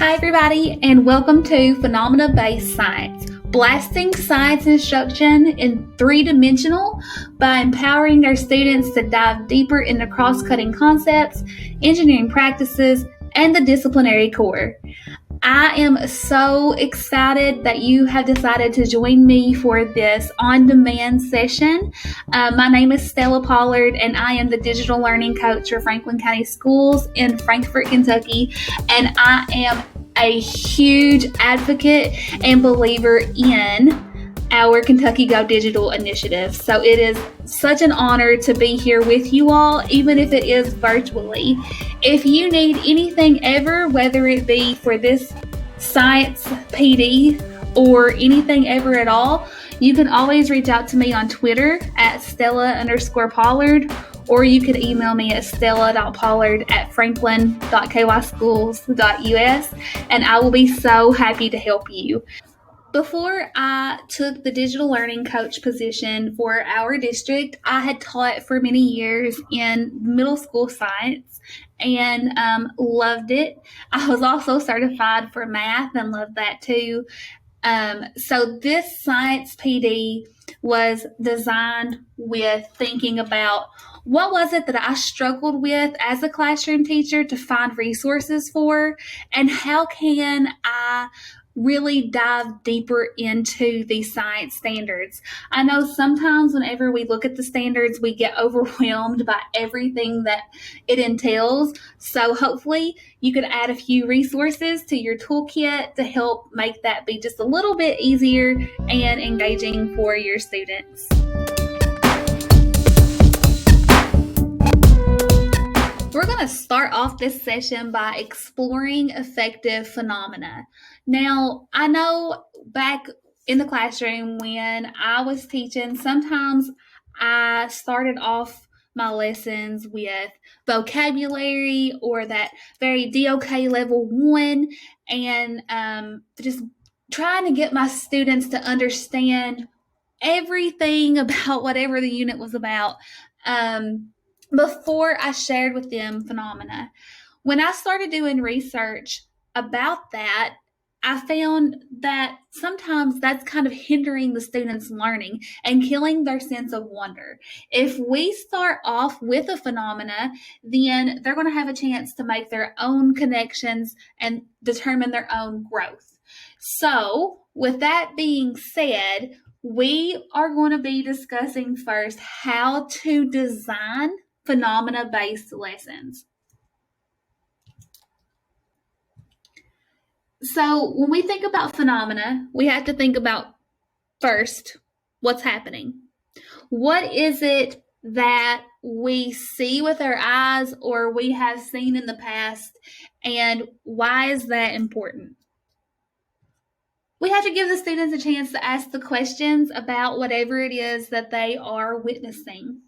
Hi everybody, and welcome to Phenomena-Based Science, blasting science instruction in three-dimensional by empowering our students to dive deeper into cross-cutting concepts, engineering practices, and the disciplinary core. I am so excited that you have decided to join me for this on-demand session. My name is Stella Pollard, and I am the digital learning coach for Franklin County Schools in Frankfort, Kentucky, and I am a huge advocate and believer in our Kentucky Go Digital initiative. So it is such an honor to be here with you all, even if it is virtually. If you need anything ever, whether it be for this science PD or anything ever at all, you can always reach out to me on Twitter at Stella_Pollard, or you can email me at stella.pollard@franklin.kyschools.us, and I will be so happy to help you. Before I took the digital learning coach position for our district, I had taught for many years in middle school science and loved it. I was also certified for math and loved that too. So this science PD was designed with thinking about what was it that I struggled with as a classroom teacher to find resources for, and how can I really dive deeper into these science standards. I know sometimes whenever we look at the standards, we get overwhelmed by everything that it entails. So hopefully you could add a few resources to your toolkit to help make that be just a little bit easier and engaging for your students. We're going to start off this session by exploring effective phenomena. Now, I know back in the classroom when I was teaching, sometimes I started off my lessons with vocabulary or that very DOK level 1 and just trying to get my students to understand everything about whatever the unit was about. Before I shared with them phenomena. When I started doing research about that, I found that sometimes that's kind of hindering the students' learning and killing their sense of wonder. If we start off with a phenomena, then they're going to have a chance to make their own connections and determine their own growth. So, with that being said, we are going to be discussing first how to design phenomena-based lessons. So when we think about phenomena, we have to think about first what's happening. What is it that we see with our eyes or we have seen in the past, and why is that important? We have to give the students a chance to ask the questions about whatever it is that they are witnessing.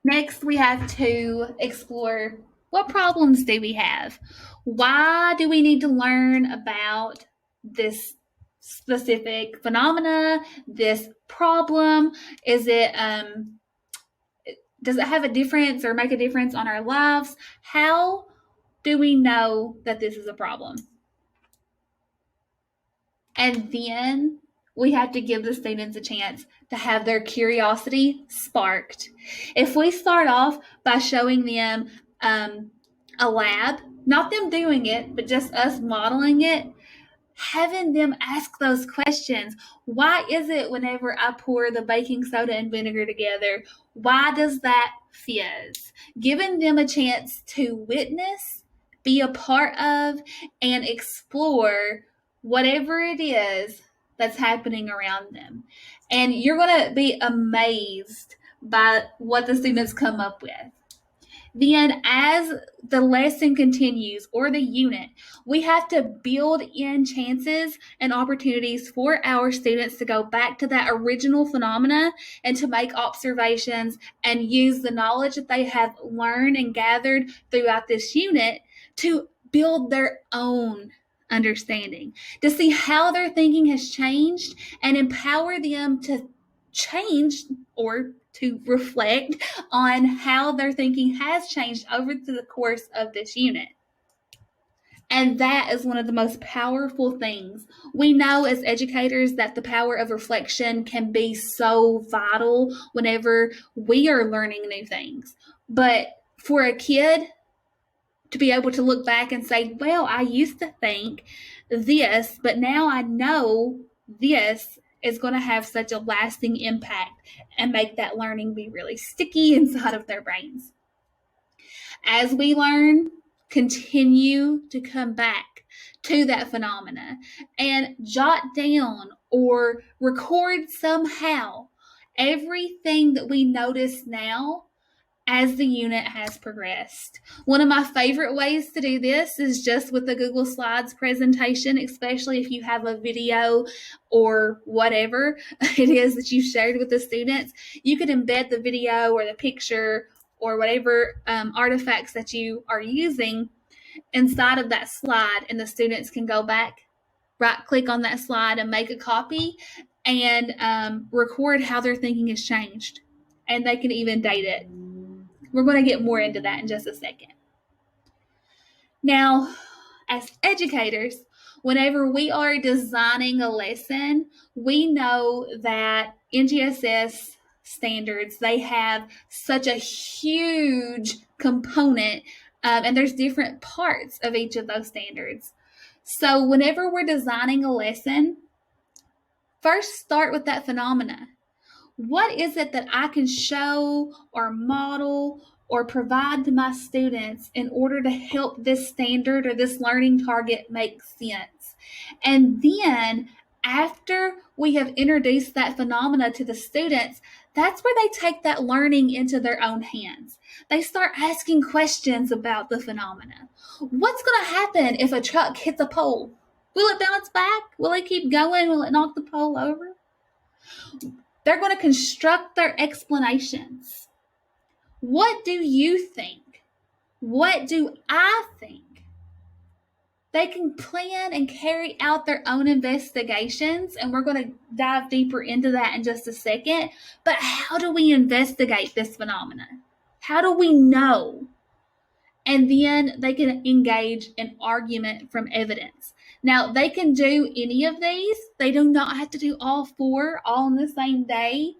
Next, we have to explore what problems do we have? Why do we need to learn about this specific phenomena, this problem? Is it does it have a difference or make a difference on our lives? How do we know that this is a problem? And then we have to give the students a chance to have their curiosity sparked. If we start off by showing them a lab, not them doing it, but just us modeling it, having them ask those questions. Why is it whenever I pour the baking soda and vinegar together, why does that fizz? Giving them a chance to witness, be a part of, and explore whatever it is that's happening around them. And you're going to be amazed by what the students come up with. Then as the lesson continues or the unit, we have to build in chances and opportunities for our students to go back to that original phenomena and to make observations and use the knowledge that they have learned and gathered throughout this unit to build their own understanding, to see how their thinking has changed and empower them to change or to reflect on how their thinking has changed over the course of this unit. And that is one of the most powerful things. We know as educators that the power of reflection can be so vital whenever we are learning new things. But for a kid to be able to look back and say, well, I used to think this, but now I know this is going to have such a lasting impact and make that learning be really sticky inside of their brains. As we learn, continue to come back to that phenomena and jot down or record somehow everything that we notice now as the unit has progressed. One of my favorite ways to do this is just with the Google Slides presentation, especially if you have a video or whatever it is that you shared with the students. You could embed the video or the picture or whatever artifacts that you are using inside of that slide, and the students can go back, right-click on that slide and make a copy and record how their thinking has changed. And they can even date it. We're going to get more into that in just a second. Now, as educators, whenever we are designing a lesson, we know that NGSS standards, they have such a huge component, and there's different parts of each of those standards. So whenever we're designing a lesson, first start with that phenomena. What is it that I can show or model or provide to my students in order to help this standard or this learning target make sense? And then after we have introduced that phenomena to the students, that's where they take that learning into their own hands. They start asking questions about the phenomena. What's going to happen if a truck hits a pole? Will it bounce back? Will it keep going? Will it knock the pole over? They're going to construct their explanations. What do you think? What do I think? They can plan and carry out their own investigations, and we're going to dive deeper into that in just a second. But how do we investigate this phenomenon? How do we know? And then they can engage in argument from evidence. Now, they can do any of these. They do not have to do all four all on the same day.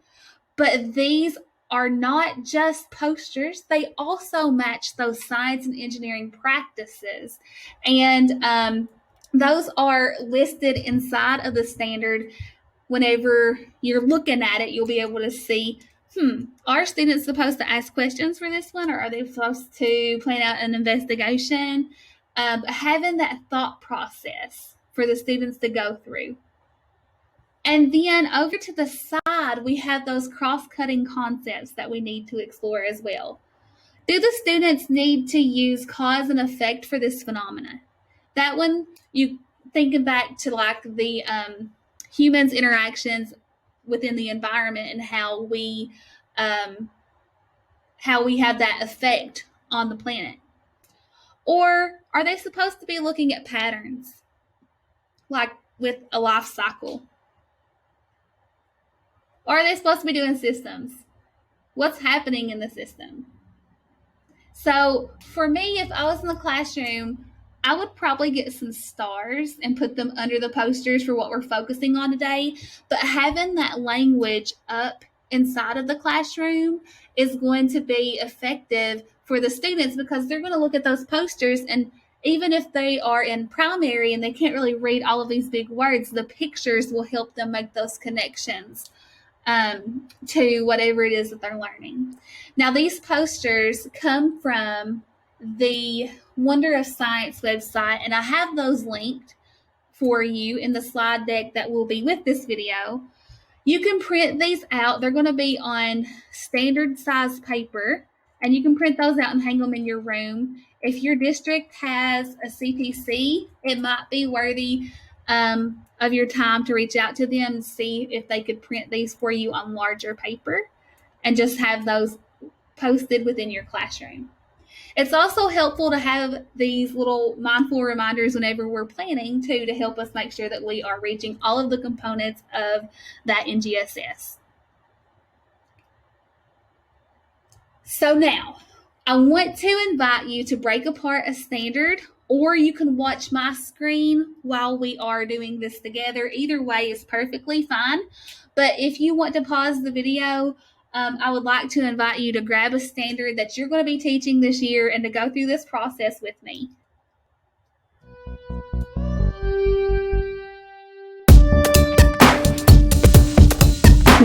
But these are not just posters. They also match those science and engineering practices. And those are listed inside of the standard. Whenever you're looking at it, you'll be able to see, are students supposed to ask questions for this one, or are they supposed to plan out an investigation? Having that thought process for the students to go through. And then over to the side, we have those cross-cutting concepts that we need to explore as well. Do the students need to use cause and effect for this phenomena? That one, you thinking back to like the humans' interactions within the environment and how we have that effect on the planet. Or are they supposed to be looking at patterns, like with a life cycle? Or are they supposed to be doing systems? What's happening in the system? So for me, if I was in the classroom, I would probably get some stars and put them under the posters for what we're focusing on today. But having that language up inside of the classroom is going to be effective for the students, because they're going to look at those posters, and even if they are in primary and they can't really read all of these big words, the pictures will help them make those connections to whatever it is that they're learning. Now, these posters come from the Wonder of Science website, and I have those linked for you in the slide deck that will be with this video. You can print these out. They're going to be on standard size paper, and you can print those out and hang them in your room. If your district has a CTC, it might be worthy of your time to reach out to them and see if they could print these for you on larger paper and just have those posted within your classroom. It's also helpful to have these little mindful reminders whenever we're planning to help us make sure that we are reaching all of the components of that NGSS. So now, I want to invite you to break apart a standard, or you can watch my screen while we are doing this together. Either way is perfectly fine. But if you want to pause the video, I would like to invite you to grab a standard that you're going to be teaching this year and to go through this process with me.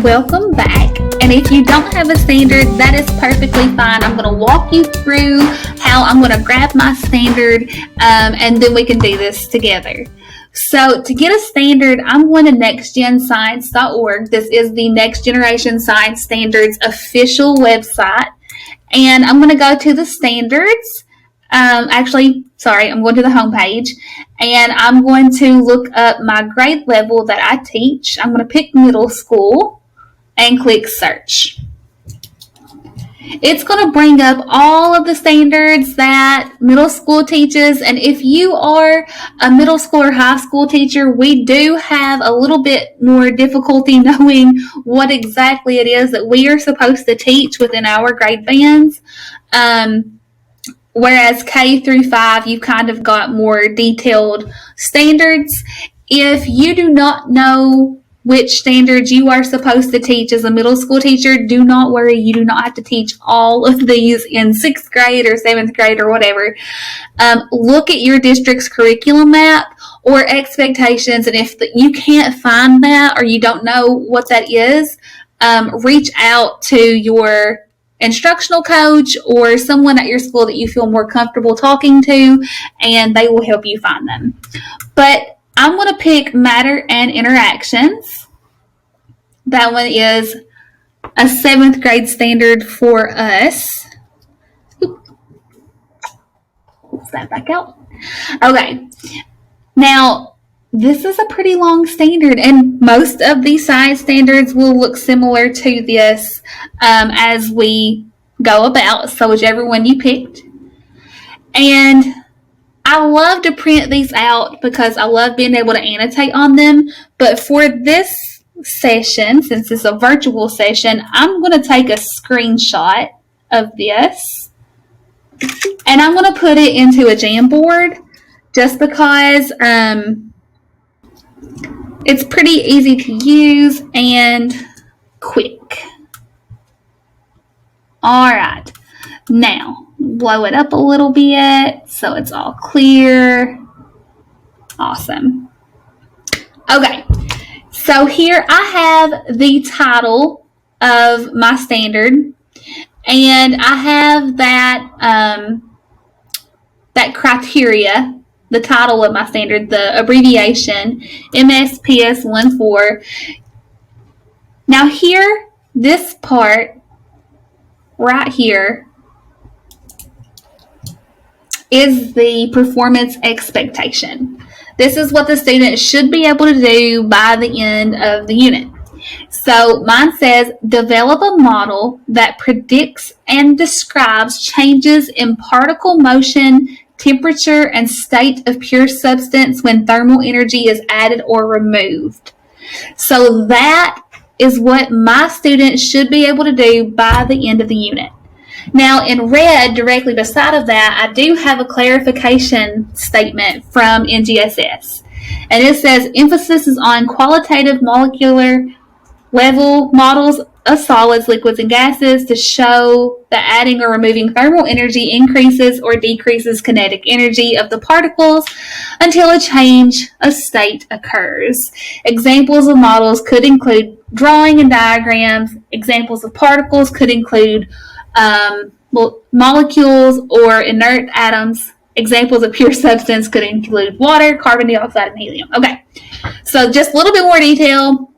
Welcome back. And if you don't have a standard, that is perfectly fine. I'm going to walk you through how I'm going to grab my standard, and then we can do this together. So to get a standard, I'm going to nextgenscience.org. This is the Next Generation Science Standards official website. And I'm going to go to the standards. I'm going to the homepage, and I'm going to look up my grade level that I teach. I'm going to pick middle school and click search. It's going to bring up all of the standards that middle school teaches, and if you are a middle school or high school teacher, we do have a little bit more difficulty knowing what exactly it is that we are supposed to teach within our grade bands. Whereas K through 5, you've kind of got more detailed standards. If you do not know which standards you are supposed to teach as a middle school teacher, do not worry. You do not have to teach all of these in 6th grade or 7th grade or whatever. Look at your district's curriculum map or expectations, and if you can't find that or you don't know what that is, reach out to your instructional coach or someone at your school that you feel more comfortable talking to, and they will help you find them. But I'm going to pick matter and interactions. That one is a 7th grade standard for us. Pull that back out. Okay. Now, this is a pretty long standard, and most of these science standards will look similar to this as we go about, so whichever one you picked. And I love to print these out because I love being able to annotate on them, but for this session, since it's a virtual session, I'm going to take a screenshot of this, and I'm going to put it into a Jamboard just because it's pretty easy to use and quick. All right. Now, blow it up a little bit so it's all clear. Awesome. Okay. So here I have the title of my standard, and I have that that criteria, the title of my standard, the abbreviation, MSPS 14. Now here, this part right here is the performance expectation. This is what the student should be able to do by the end of the unit. So mine says, develop a model that predicts and describes changes in particle motion, temperature, and state of pure substance when thermal energy is added or removed. So that is what my students should be able to do by the end of the unit. Now, in red, directly beside of that, I do have a clarification statement from NGSS. And it says, emphasis is on qualitative molecular level models of solids, liquids, and gases to show that adding or removing thermal energy increases or decreases kinetic energy of the particles until a change of state occurs. Examples of models could include drawing and diagrams. Examples of particles could include molecules or inert atoms. Examples of pure substance could include water, carbon dioxide, and helium. Okay, so just a little bit more detail.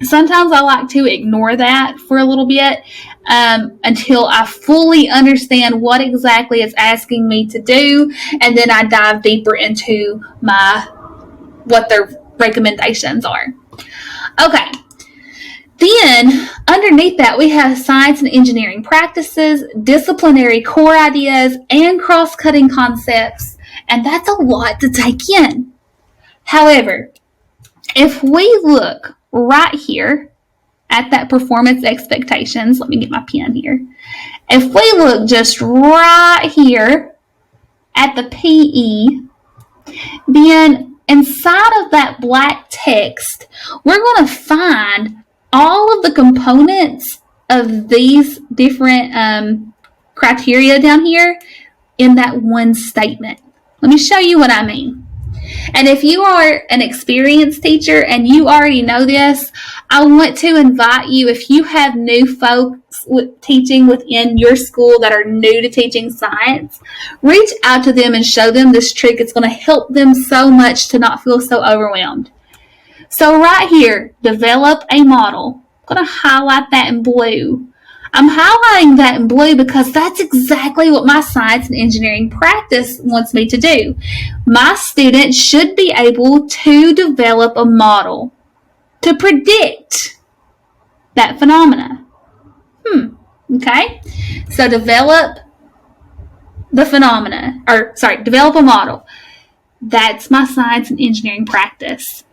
Sometimes I like to ignore that for a little bit until I fully understand what exactly it's asking me to do, and then I dive deeper into what their recommendations are. Okay. Then, underneath that, we have science and engineering practices, disciplinary core ideas, and cross-cutting concepts, and that's a lot to take in. However, if we look right here at that performance expectations, let me get my pen here. If we look just right here at the PE, then inside of that black text, we're going to find all of the components of these different criteria down here in that one statement. Let me show you what I mean. And if you are an experienced teacher and you already know this, I want to invite you, if you have new folks teaching within your school that are new to teaching science, reach out to them and show them this trick. It's going to help them so much to not feel so overwhelmed. So right here, develop a model. I'm going to highlight that in blue. I'm highlighting that in blue because that's exactly what my science and engineering practice wants me to do. My students should be able to develop a model to predict that phenomena. Okay? So develop a model. That's my science and engineering practice.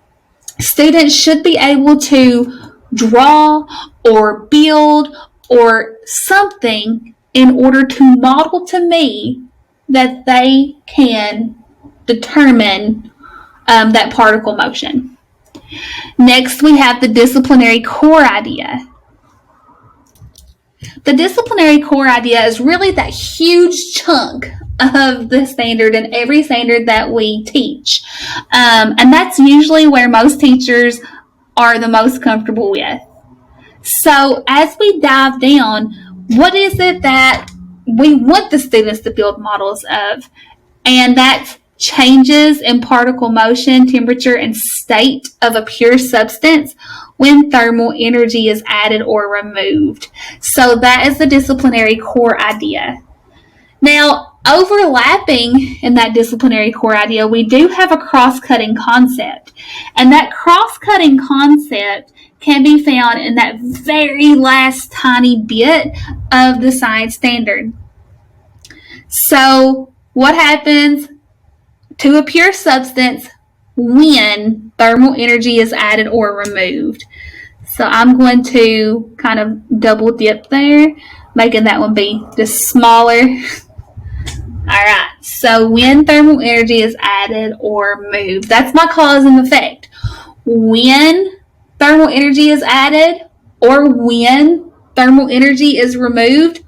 Students should be able to draw or build or something in order to model to me that they can determine that particle motion. Next, we have the disciplinary core idea. The disciplinary core idea is really that huge chunk of the standard and every standard that we teach. And that's usually where most teachers are the most comfortable with. So as we dive down, what is it that we want the students to build models of? And that's changes in particle motion, temperature, and state of a pure substance when thermal energy is added or removed. So that is the disciplinary core idea. Now, overlapping in that disciplinary core idea, we do have a cross-cutting concept. And that cross-cutting concept can be found in that very last tiny bit of the science standard. So what happens to a pure substance when thermal energy is added or removed? So I'm going to kind of double dip there, making that one be just smaller. Alright, so when thermal energy is added or removed, that's my cause and effect. When thermal energy is added or when thermal energy is removed,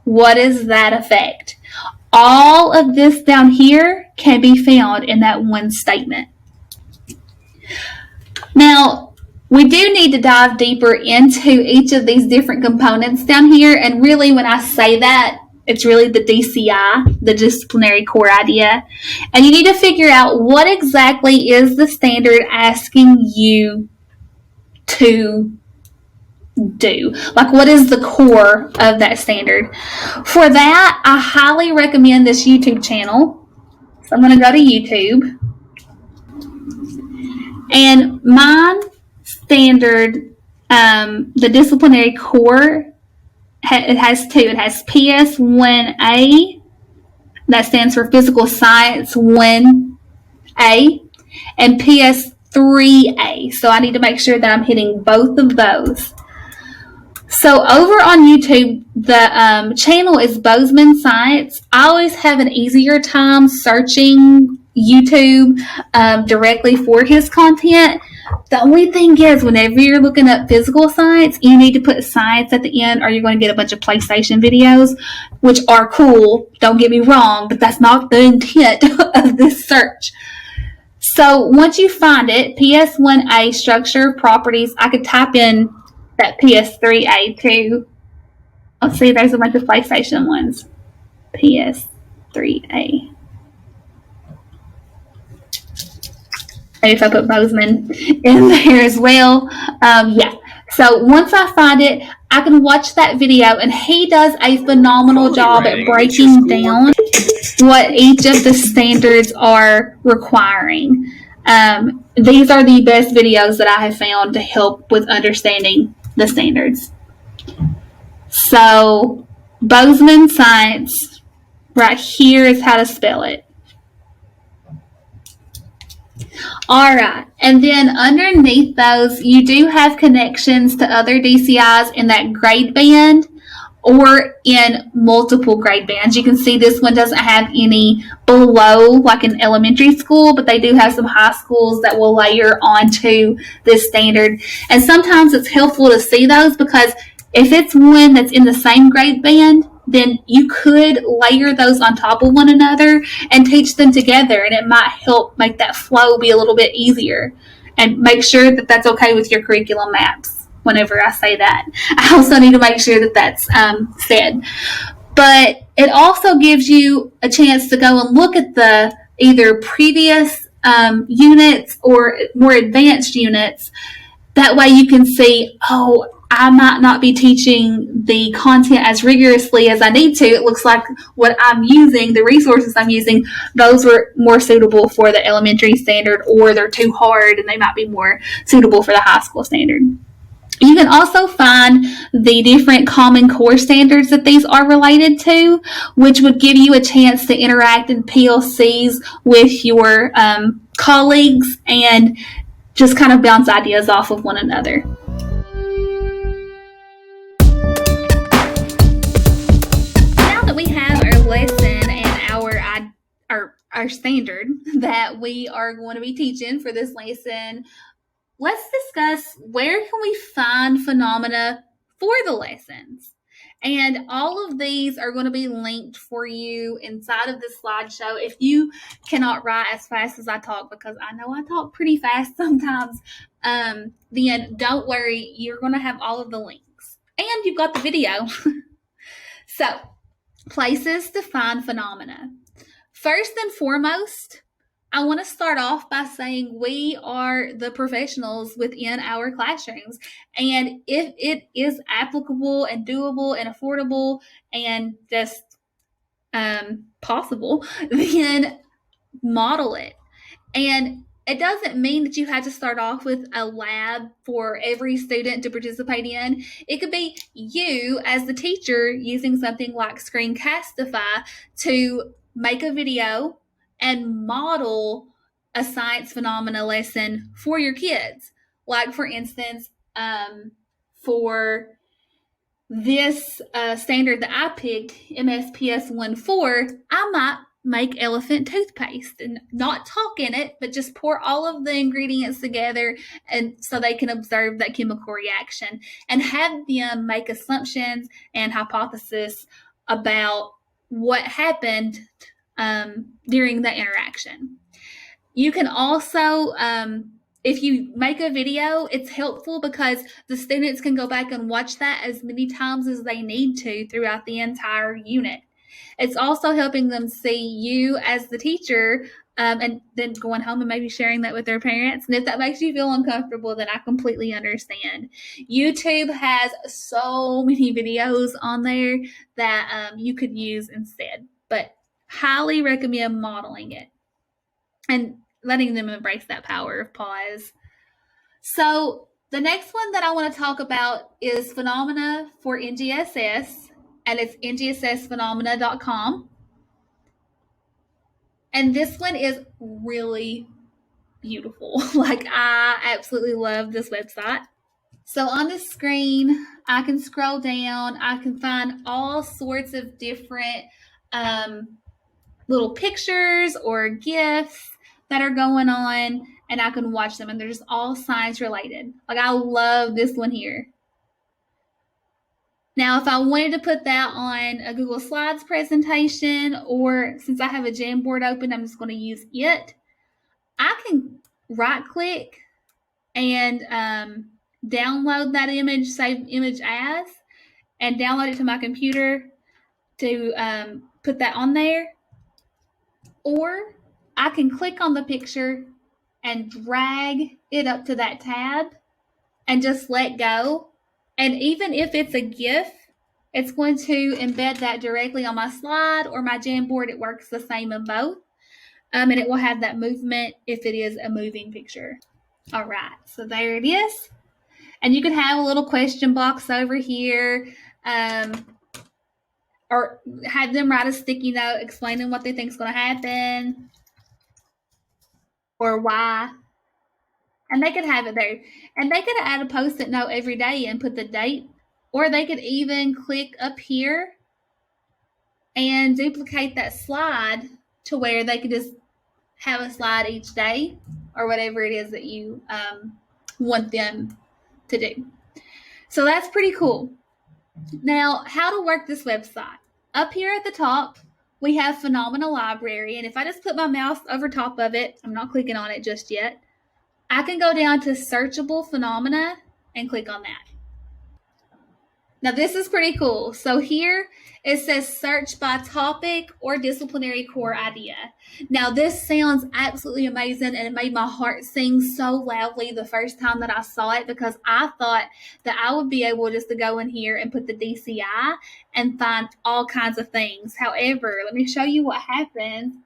what is that effect? All of this down here can be found in that one statement. Now, we do need to dive deeper into each of these different components down here, and really when I say that, it's really the DCI, the disciplinary core idea. And you need to figure out what exactly is the standard asking you to do. Like, what is the core of that standard? For that, I highly recommend this YouTube channel. So I'm going to go to YouTube. And my standard, the disciplinary core, it has two. It has PS1A, that stands for Physical Science 1A, and PS3A. So I need to make sure that I'm hitting both of those. So over on YouTube, the channel is Bozeman Science. I always have an easier time searching YouTube directly for his content. The only thing is, whenever you're looking up physical science, you need to put science at the end or you're going to get a bunch of PlayStation videos, which are cool, don't get me wrong, but that's not the intent of this search. So once you find it, PS1A structure, properties, I could type in that PS3A too. Let's see, there's a bunch of PlayStation ones. PS3A. Maybe if I put Bozeman in there as well. Yeah. So once I find it, I can watch that video, and he does a phenomenal job at breaking down what each of the standards are requiring. These are the best videos that I have found to help with understanding the standards. So Bozeman Science, right here is how to spell it. All right. And then underneath those, you do have connections to other DCIs in that grade band or in multiple grade bands. You can see this one doesn't have any below like an elementary school, but they do have some high schools that will layer onto this standard. And sometimes it's helpful to see those because if it's one that's in the same grade band, then you could layer those on top of one another and teach them together, and it might help make that flow be a little bit easier. And make sure that that's okay with your curriculum maps whenever I say that. I also need to make sure that that's said. But it also gives you a chance to go and look at the either previous units or more advanced units. That way you can see, oh, I might not be teaching the content as rigorously as I need to. It looks like what I'm using, the resources I'm using, those were more suitable for the elementary standard, or they're too hard and they might be more suitable for the high school standard. You can also find the different Common Core standards that these are related to, which would give you a chance to interact in PLCs with your colleagues and just kind of bounce ideas off of one another. Now that we have our lesson and our standard that we are going to be teaching for this lesson, let's discuss where can we find phenomena for the lessons. And all of these are going to be linked for you inside of the slideshow. If you cannot write as fast as I talk, because I know I talk pretty fast sometimes, then don't worry, you're going to have all of the links. And you've got the video. So, places to find phenomena. First and foremost, I want to start off by saying we are the professionals within our classrooms. And if it is applicable and doable and affordable and just possible, then model it. And it doesn't mean that you have to start off with a lab for every student to participate in. It could be you as the teacher using something like Screencastify to make a video and model a science phenomena lesson for your kids. Like, for instance, for this standard that I picked, MSPS 1.4, I might make elephant toothpaste and not talk in it, but just pour all of the ingredients together and so they can observe that chemical reaction and have them make assumptions and hypotheses about what happened during the interaction. You can also, if you make a video, it's helpful because the students can go back and watch that as many times as they need to throughout the entire unit. It's also helping them see you as the teacher, and then going home and maybe sharing that with their parents. And if that makes you feel uncomfortable, then I completely understand. YouTube has so many videos on there that you could use instead, but highly recommend modeling it and letting them embrace that power of pause. So the next one that I want to talk about is phenomena for NGSS, and it's ngssphenomena.com. And this one is really beautiful. Like, I absolutely love this website. So on the screen, I can scroll down. I can find all sorts of different little pictures or GIFs that are going on, and I can watch them, and they're just all science related. Like, I love this one here. Now, if I wanted to put that on a Google Slides presentation, or since I have a Jamboard open, I'm just going to use it, I can right click and download that image, save image as, and download it to my computer to put that on there. Or I can click on the picture and drag it up to that tab and just let go. And even if it's a GIF, it's going to embed that directly on my slide or my Jamboard. It works the same in both. And it will have that movement if it is a moving picture. All right, so there it is. And you can have a little question box over here, or have them write a sticky note explaining what they think is going to happen. or Y, and they could have it there. And they could add a post-it note every day and put the date, or they could even click up here and duplicate that slide to where they could just have a slide each day or whatever it is that you want them to do. So that's pretty cool. Now, how to work this website. Up here at the top, we have Phenomena Library, and if I just put my mouse over top of it, I'm not clicking on it just yet, I can go down to Searchable Phenomena and click on that. Now, this is pretty cool. So here it says search by topic or disciplinary core idea. Now, this sounds absolutely amazing, and it made my heart sing so loudly the first time that I saw it, because I thought that I would be able just to go in here and put the DCI and find all kinds of things. However, let me show you what happens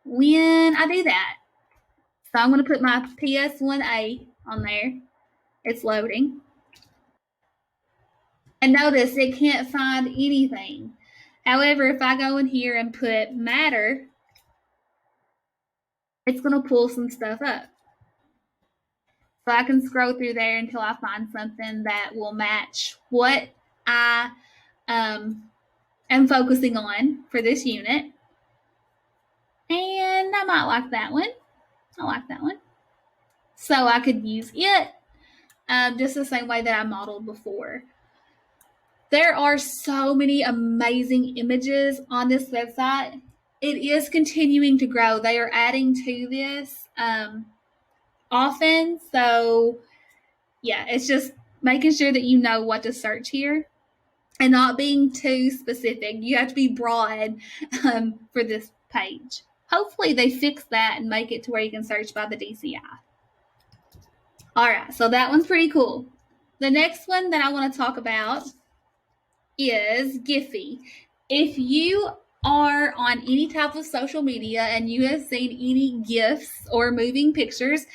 when I do that. So I'm going to put my PS1A on there. It's loading. And notice it can't find anything. However, if I go in here and put matter, it's going to pull some stuff up. So I can scroll through there until I find something that will match what I am focusing on for this unit. And I might like that one. I like that one. So I could use it just the same way that I modeled before. There are so many amazing images on this website. It is continuing to grow. They are adding to this often. So, yeah, it's just making sure that you know what to search here and not being too specific. You have to be broad for this page. Hopefully, they fix that and make it to where you can search by the DCI. All right, so that one's pretty cool. The next one that I want to talk about is GIPHY. If you are on any type of social media and you have seen any GIFs or moving pictures,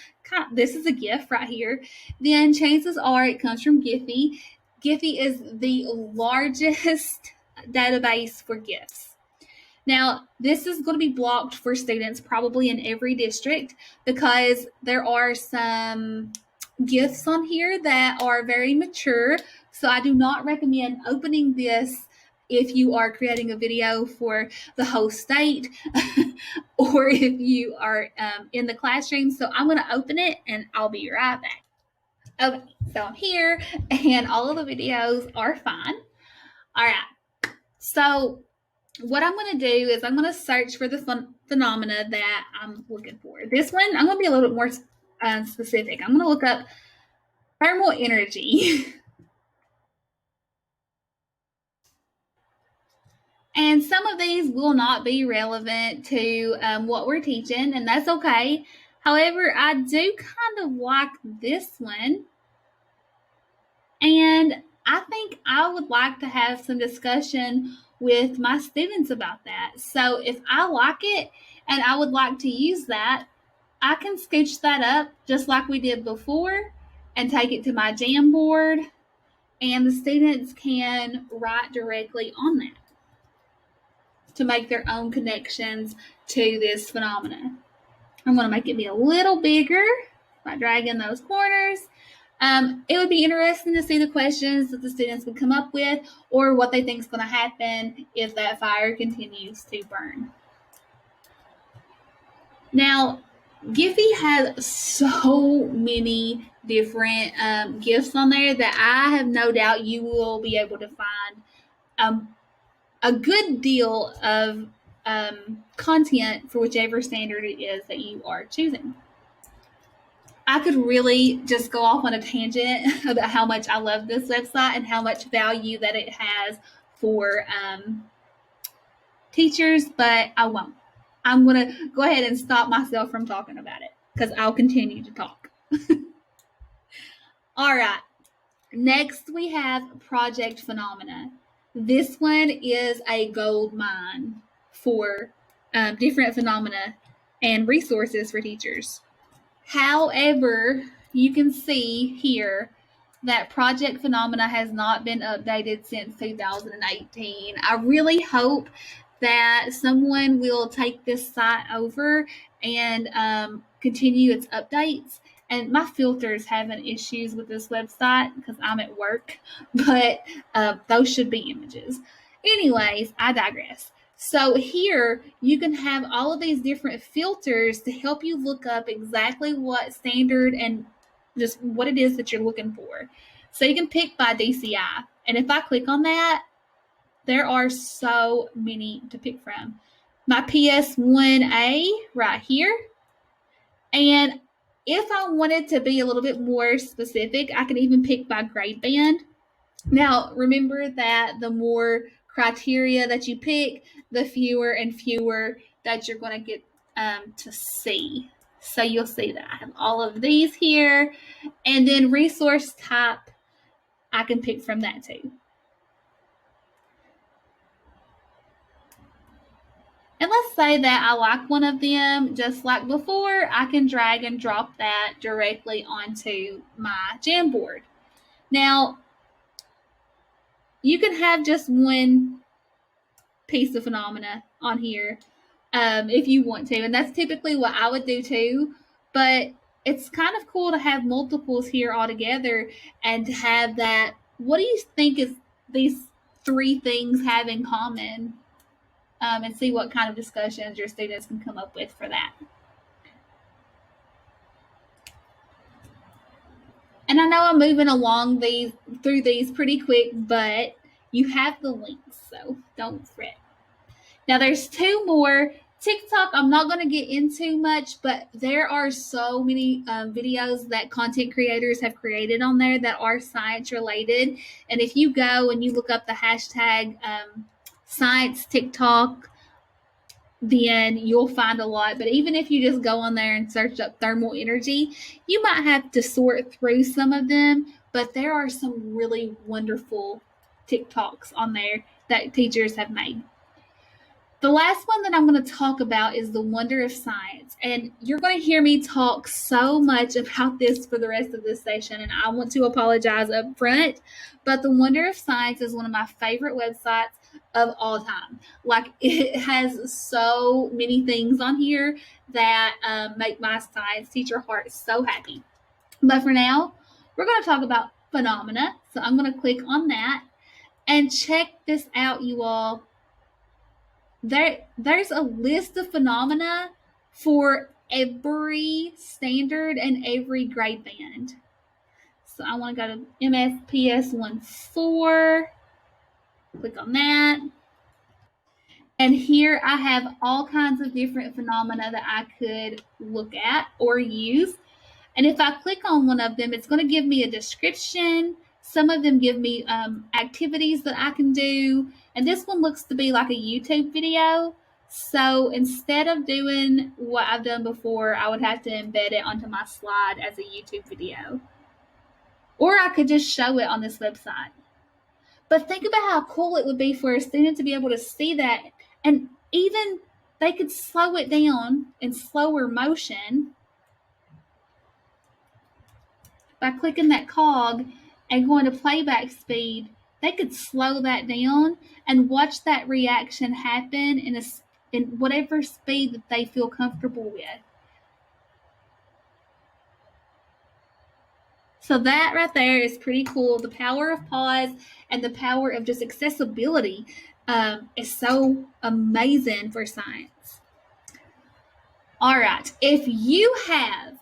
this is a GIF right here, then chances are it comes from GIPHY. GIPHY is the largest database for GIFs. Now, this is going to be blocked for students probably in every district because there are some GIFs on here that are very mature. So I do not recommend opening this if you are creating a video for the whole state or if you are in the classroom. So I'm going to open it and I'll be right back. Okay, so I'm here and all of the videos are fine. All right, so what I'm going to do is I'm going to search for the phenomena that I'm looking for. This one, I'm going to be a little bit more specific. I'm going to look up thermal energy. And some of these will not be relevant to what we're teaching, and that's okay. However, I do kind of like this one, and I think I would like to have some discussion with my students about that. So if I like it and I would like to use that, I can scooch that up just like we did before and take it to my Jamboard, and the students can write directly on that to make their own connections to this phenomena. I'm going to make it be a little bigger by dragging those corners. It would be interesting to see the questions that the students would come up with or what they think is going to happen if that fire continues to burn. Now, GIPHY has so many different GIFs on there that I have no doubt you will be able to find a good deal of content for whichever standard it is that you are choosing. I could really just go off on a tangent about how much I love this website and how much value that it has for teachers, but I won't. I'm going to go ahead and stop myself from talking about it because I'll continue to talk. All right. Next, we have Project Phenomena. This one is a gold mine for different phenomena and resources for teachers. However, you can see here that Project Phenomena has not been updated since 2018. I really hope that someone will take this site over and continue its updates. And my filter's having issues with this website because I'm at work, but those should be images. Anyways, I digress. So here you can have all of these different filters to help you look up exactly what standard and just what it is that you're looking for. So you can pick by DCI. And if I click on that, there are so many to pick from. My PS1A right here. And if I wanted to be a little bit more specific, I could even pick by grade band. Now, remember that the more criteria that you pick, the fewer and fewer that you're going to get to see. So you'll see that I have all of these here. And then resource type, I can pick from that too. And let's say that I like one of them, just like before, I can drag and drop that directly onto my Jamboard. Now, you can have just one piece of phenomena on here if you want to, and that's typically what I would do too, but it's kind of cool to have multiples here all together and to have that. What do you think is these three things have in common? And see what kind of discussions your students can come up with for that. And I know I'm moving along through these pretty quick, but you have the links, so don't fret. Now there's two more. TikTok, I'm not going to get into much, but there are so many videos that content creators have created on there that are science related. And if you go and you look up the hashtag science TikTok, then you'll find a lot. But even if you just go on there and search up thermal energy, you might have to sort through some of them. But there are some really wonderful TikToks on there that teachers have made. The last one that I'm going to talk about is the wonder of science. And you're going to hear me talk so much about this for the rest of this session, and I want to apologize up front. But the wonder of science is one of my favorite websites of all time. Like, it has so many things on here that make my science teacher heart so happy. But for now, we're going to talk about phenomena. So I'm going to click on that and check this out, you all. There's a list of phenomena for every standard and every grade band. So I want to go to MSPS 1.4, click on that. And here I have all kinds of different phenomena that I could look at or use. And if I click on one of them, it's going to give me a description. Some of them give me activities that I can do. And this one looks to be like a YouTube video. So instead of doing what I've done before, I would have to embed it onto my slide as a YouTube video. Or I could just show it on this website. But think about how cool it would be for a student to be able to see that. And even they could slow it down in slower motion by clicking that cog and going to playback speed. They could slow that down and watch that reaction happen in whatever speed that they feel comfortable with. So that right there is pretty cool. The power of pause and the power of just accessibility is so amazing for science. All right. If you have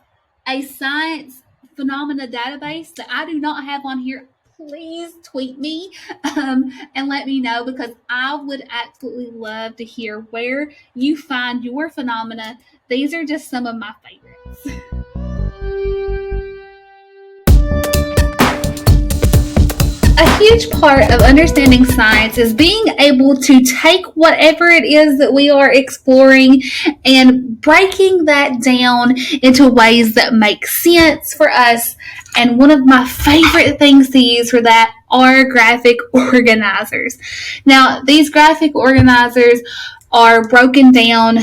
a science phenomena database that I do not have on here, please tweet me and let me know, because I would absolutely love to hear where you find your phenomena. These are just some of my favorites. A huge part of understanding science is being able to take whatever it is that we are exploring and breaking that down into ways that make sense for us. And one of my favorite things to use for that are graphic organizers. Now, these graphic organizers are broken down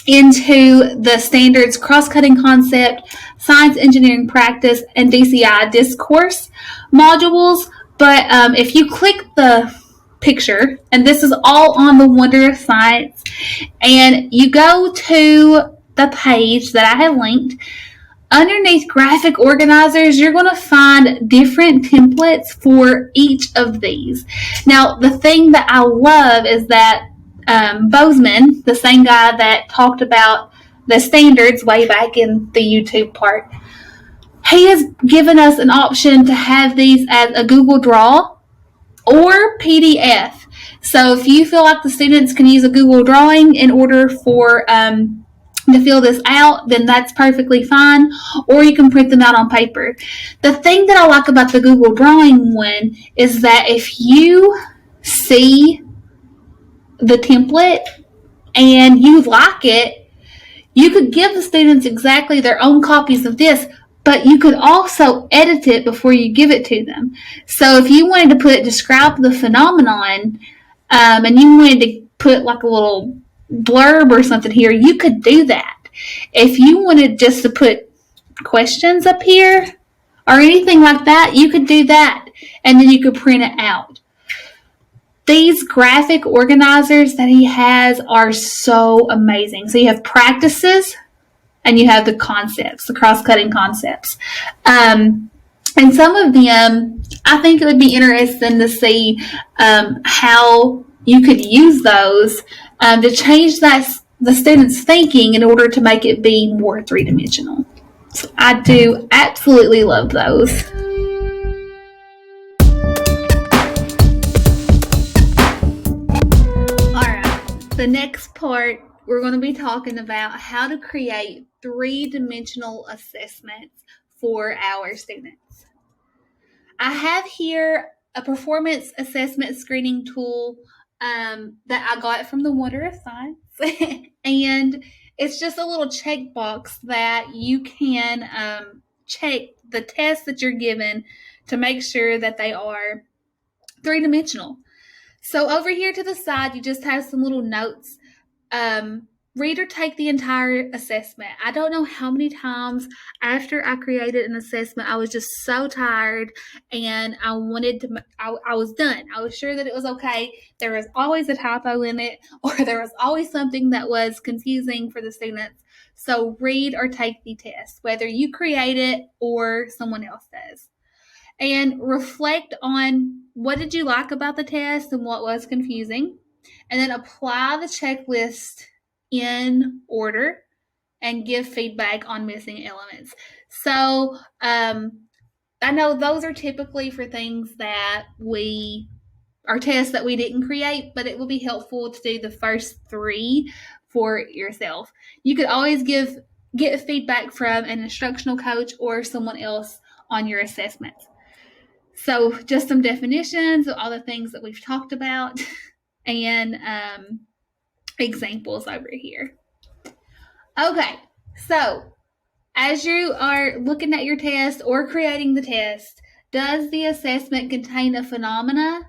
into the standards cross-cutting concept, science engineering practice, and DCI discourse modules. But if you click the picture, and this is all on the Wonder of Science, and you go to the page that I have linked, underneath graphic organizers, you're going to find different templates for each of these. Now, the thing that I love is that Bozeman, the same guy that talked about the standards way back in the YouTube part, he has given us an option to have these as a Google Draw or PDF. So if you feel like the students can use a Google Drawing in order for to fill this out, then that's perfectly fine, or you can print them out on paper. The thing that I like about the Google Drawing one is that if you see the template and you like it, you could give the students exactly their own copies of this, but you could also edit it before you give it to them. So if you wanted to describe the phenomenon, and you wanted to put like a little blurb or something here, you could do that. If you wanted just to put questions up here or anything like that, you could do that, and then you could print it out. These graphic organizers that he has are so amazing. So you have practices and you have the concepts, the cross-cutting concepts. And some of them, I think it would be interesting to see how you could use those to change the students' thinking in order to make it be more three-dimensional. So I do absolutely love those. All right, the next part, we're going to be talking about how to create three-dimensional assessments for our students. I have here a performance assessment screening tool that I got from the Wonder of Science. And it's just a little checkbox that you can check the tests that you're given to make sure that they are three-dimensional. So over here to the side, you just have some little notes. Read or take the entire assessment. I don't know how many times after I created an assessment, I was just so tired and I was done. I was sure that it was okay. There was always a typo in it, or there was always something that was confusing for the students. So read or take the test, whether you create it or someone else does. And reflect on what did you like about the test and what was confusing. And then apply the checklist in order and give feedback on missing elements. So I know those are typically for things that are tests that we didn't create, but it will be helpful to do the first three for yourself. You could always get feedback from an instructional coach or someone else on your assessments. So just some definitions of all the things that we've talked about and examples over here. Okay, so as you are looking at your test or creating the test, does the assessment contain a phenomena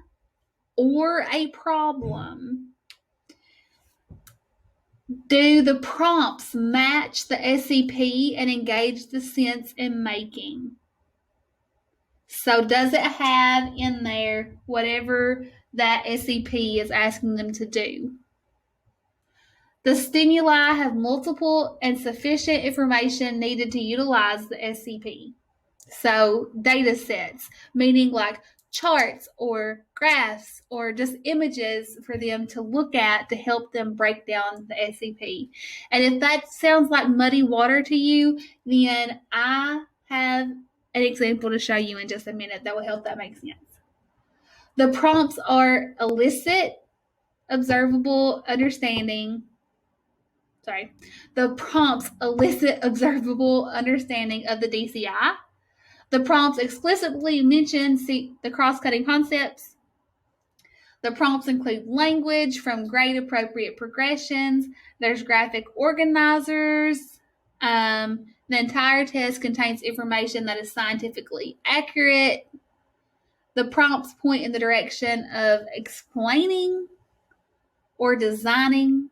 or a problem? Do the prompts match the SCP and engage the sense in making? So does it have in there whatever that SCP is asking them to do? The stimuli have multiple and sufficient information needed to utilize the SCP. So data sets, meaning like charts or graphs or just images for them to look at to help them break down the SCP. And if that sounds like muddy water to you, then I have an example to show you in just a minute that will help that make sense. The prompts are elicit, observable understanding. The prompts elicit observable understanding of the DCI. The prompts explicitly mention the cross-cutting concepts. The prompts include language from grade-appropriate progressions. There's graphic organizers. The entire test contains information that is scientifically accurate. The prompts point in the direction of explaining or designing.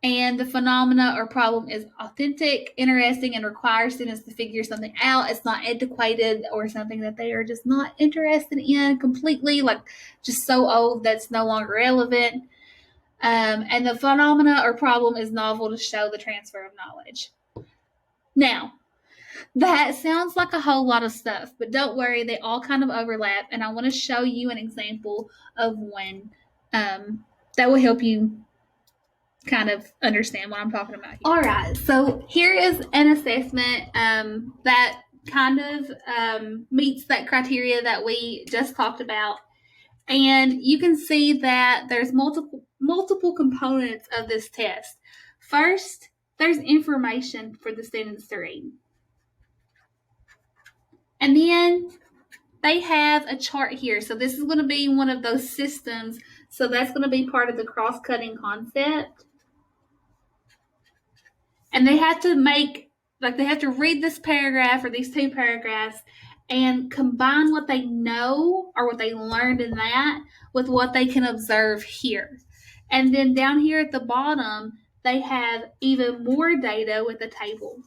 And the phenomena or problem is authentic, interesting, and requires students to figure something out. It's not antiquated or something that they are just not interested in completely, like just so old that's no longer relevant. and the phenomena or problem is novel to show the transfer of knowledge. Now, that sounds like a whole lot of stuff, but don't worry, they all kind of overlap, and I want to show you an example of one that will help you kind of understand what I'm talking about here. All right, so here is an assessment that kind of meets that criteria that we just talked about. And you can see that there's multiple components of this test. First, there's information for the students to read. And then they have a chart here. So this is going to be one of those systems. So that's going to be part of the cross-cutting concept. And they have to they have to read this paragraph or these two paragraphs and combine what they know or what they learned in that with what they can observe here. And then down here at the bottom, they have even more data with a table.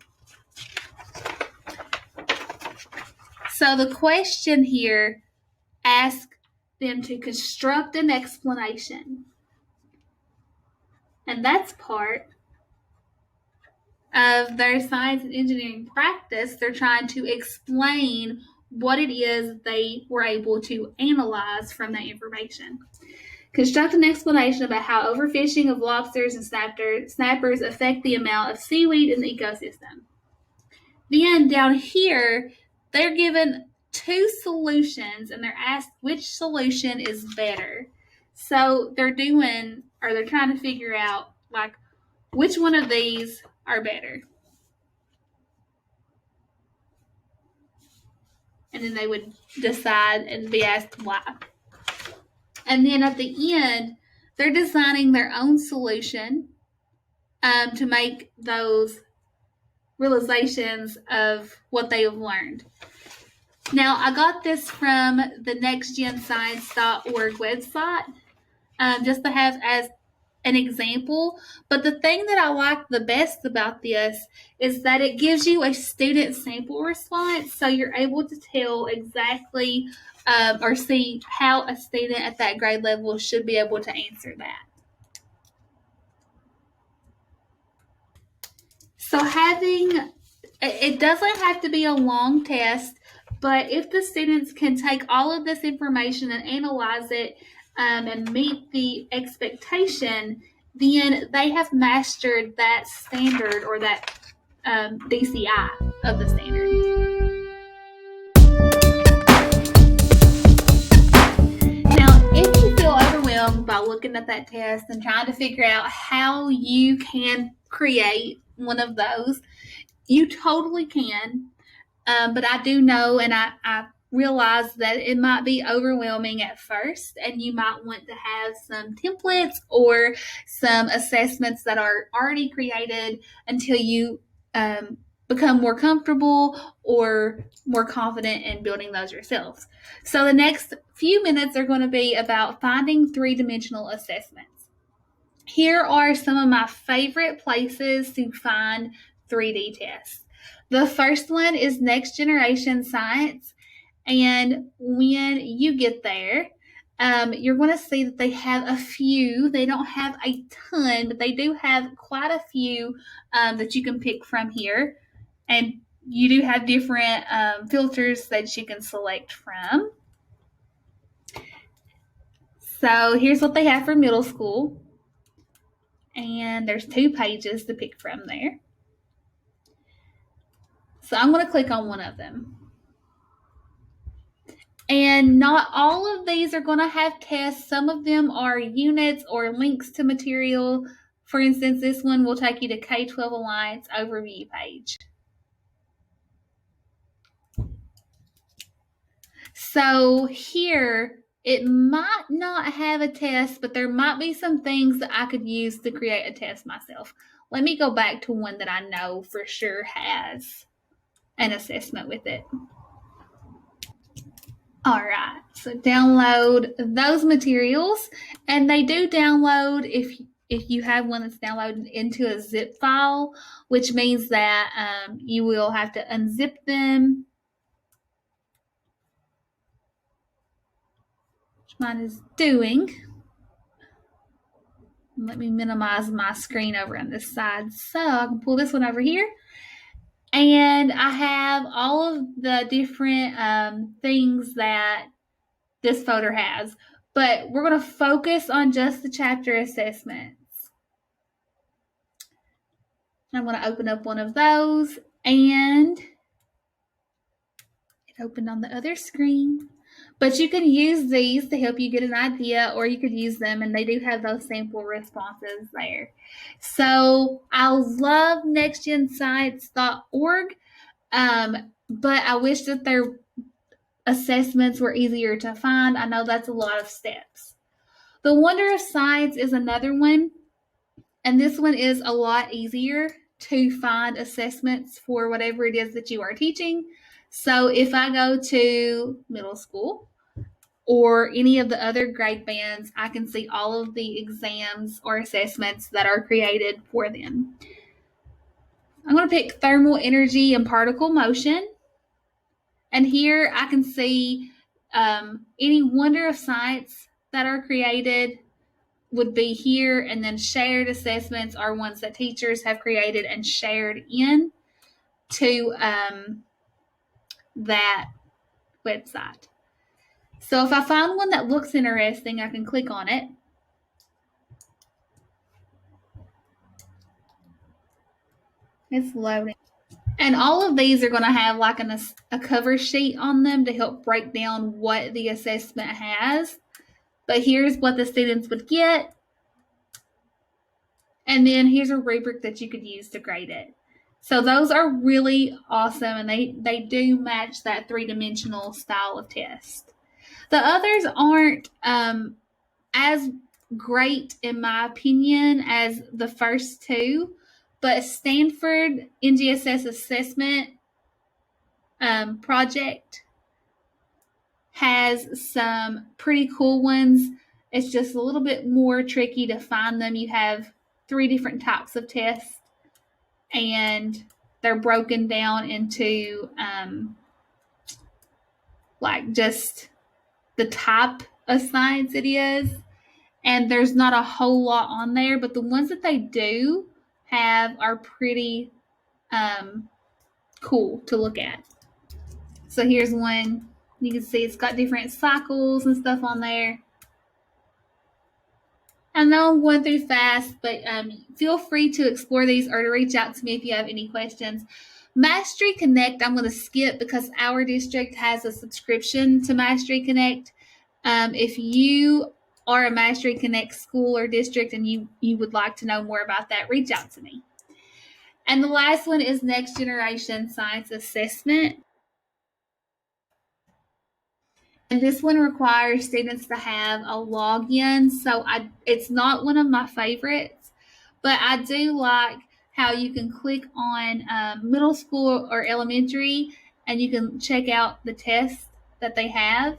So the question here asks them to construct an explanation. And that's part of their science and engineering practice. They're trying to explain what it is they were able to analyze from that information. Construct an explanation about how overfishing of lobsters and snappers affect the amount of seaweed in the ecosystem. Then down here, they're given two solutions and they're asked which solution is better. So they're trying to figure out like which one of these are better. And then they would decide and be asked why. And then at the end, they're designing their own solution to make those realizations of what they have learned. Now, I got this from the nextgenscience.org website just to have as an example, but the thing that I like the best about this is that it gives you a student sample response, so you're able to tell exactly or see how a student at that grade level should be able to answer that. So it doesn't have to be a long test, but if the students can take all of this information and analyze it and meet the expectation, then they have mastered that standard or that DCI of the standard. Now, if you feel overwhelmed by looking at that test and trying to figure out how you can create one of those, you totally can. But I do know and I realize that it might be overwhelming at first, and you might want to have some templates or some assessments that are already created until you become more comfortable or more confident in building those yourselves. So the next few minutes are going to be about finding three-dimensional assessments. Here are some of my favorite places to find 3D tests. The first one is Next Generation Science, and when you get there, you're going to see that they have a few. They don't have a ton, but they do have quite a few that you can pick from here, and you do have different filters that you can select from. So here's what they have for middle school, and there's 2 pages to pick from there. So I'm going to click on one of them. And not all of these are going to have tests. Some of them are units or links to material. For instance, this one will take you to K-12 Alliance overview page. So here, it might not have a test, but there might be some things that I could use to create a test myself. Let me go back to one that I know for sure has an assessment with it. All right, so download those materials, and they do download if you have one that's downloaded into a zip file, which means that you will have to unzip them, which mine is doing. Let me minimize my screen over on this side so I can pull this one over here. And I have all of the different things that this folder has. But we're going to focus on just the chapter assessments. I'm going to open up one of those, and it opened on the other screen. But you can use these to help you get an idea, or you could use them, and they do have those sample responses there. So I love nextgensites.org, but I wish that their assessments were easier to find. I know that's a lot of steps. The Wonder of Science is another one, and this one is a lot easier to find assessments for whatever it is that you are teaching. So if I go to middle school or any of the other grade bands, I can see all of the exams or assessments that are created for them. I'm going to pick thermal energy and particle motion. And here I can see any Wonder of Science that are created would be here, and then shared assessments are ones that teachers have created and shared in to that website. So if I find one that looks interesting, I can click on it. It's loading. And all of these are going to have like a cover sheet on them to help break down what the assessment has. But here's what the students would get. And then here's a rubric that you could use to grade it. So those are really awesome, and they do match that three-dimensional style of test. The others aren't as great, in my opinion, as the first two, but Stanford NGSS assessment project has some pretty cool ones. It's just a little bit more tricky to find them. You have 3 different types of tests, and they're broken down into like just the type of science it is, and there's not a whole lot on there, but the ones that they do have are pretty cool to look at. So here's one. You can see it's got different cycles and stuff on there. I know I'm going through fast, but feel free to explore these or to reach out to me if you have any questions. Mastery Connect, I'm going to skip because our district has a subscription to Mastery Connect. If you are a Mastery Connect school or district and you would like to know more about that, reach out to me. And the last one is Next Generation Science Assessment. And this one requires students to have a login. So it's not one of my favorites, but I do like how you can click on middle school or elementary, and you can check out the tests that they have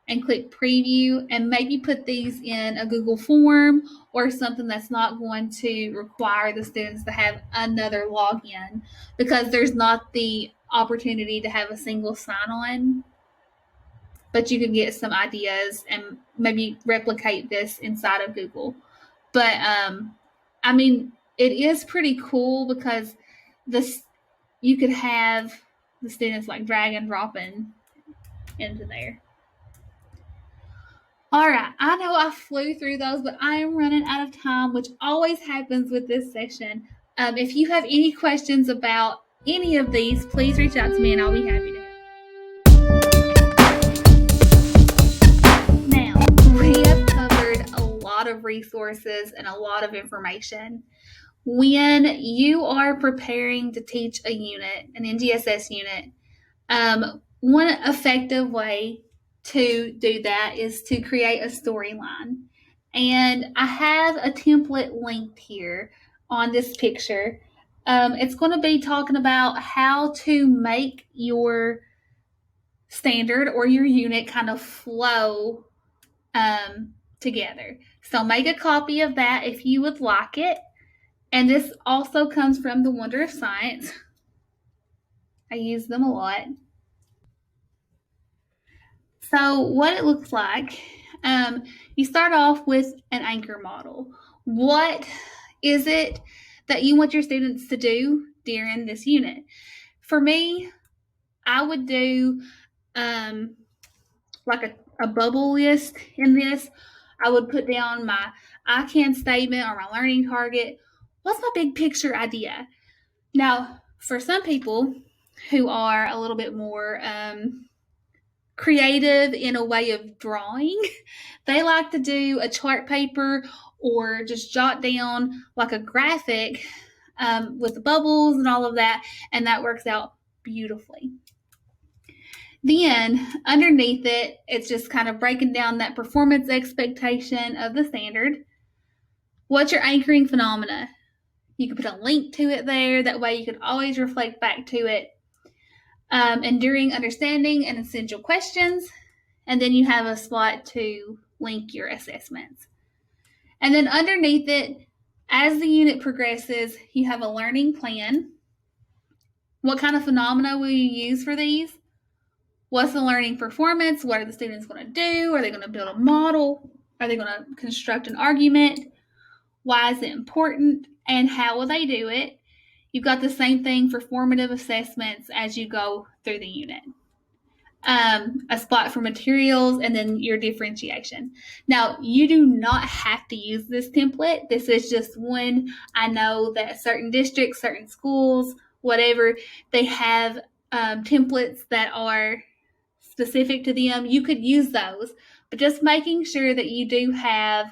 and click preview, and maybe put these in a Google form or something that's not going to require the students to have another login, because there's not the opportunity to have a single sign-on. But you can get some ideas and maybe replicate this inside of Google. But I mean, it is pretty cool because you could have the students like drag and dropping into there. All right, I know I flew through those, but I am running out of time, which always happens with this session. If you have any questions about any of these, please reach out to me and I'll be happy to help. Now, we have covered a lot of resources and a lot of information. When you are preparing to teach a unit, an NGSS unit, one effective way to do that is to create a storyline. And I have a template linked here on this picture. It's going to be talking about how to make your standard or your unit kind of flow together. So make a copy of that if you would like it. And this also comes from the Wonder of Science. I use them a lot. So what it looks like, You start off with an anchor model. What is it that you want your students to do during this unit? For me, I would do like a bubble list in this. I would put down my I can statement or my learning target. What's my big picture idea? Now, for some people who are a little bit more creative in a way of drawing, they like to do a chart paper or just jot down like a graphic with the bubbles and all of that, and that works out beautifully. Then underneath it, it's just kind of breaking down that performance expectation of the standard. What's your anchoring phenomena? You can put a link to it there. That way you can always reflect back to it. Enduring understanding and essential questions. And then you have a spot to link your assessments. And then underneath it, as the unit progresses, you have a learning plan. What kind of phenomena will you use for these? What's the learning performance? What are the students going to do? Are they going to build a model? Are they going to construct an argument? Why is it important? And how will they do it? You've got the same thing for formative assessments as you go through the unit. A spot for materials, and then your differentiation. Now, you do not have to use this template. This is just one. I know that certain districts, certain schools, whatever, they have templates that are specific to them. You could use those, but just making sure that you do have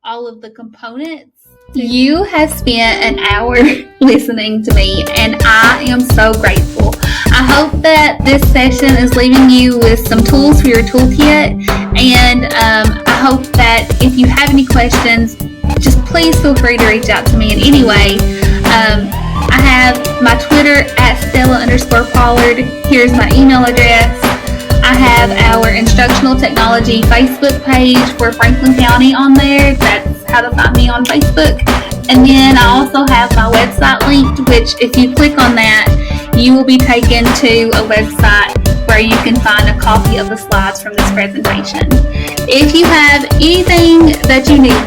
all of the components. You have spent an hour listening to me, and I am so grateful. I hope that this session is leaving you with some tools for your toolkit, and I hope that if you have any questions, just please feel free to reach out to me in any way. I have my Twitter at Stella_Pollard. Here's my email address. I have our instructional technology Facebook page for Franklin County on there. That's how to find me on Facebook. And then I also have my website linked, which if you click on that, you will be taken to a website where you can find a copy of the slides from this presentation. If you have anything that you need,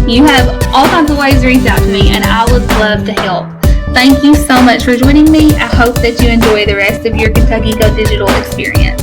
you have all kinds of ways to reach out to me, and I would love to help. Thank you so much for joining me. I hope that you enjoy the rest of your Kentucky Go Digital experience.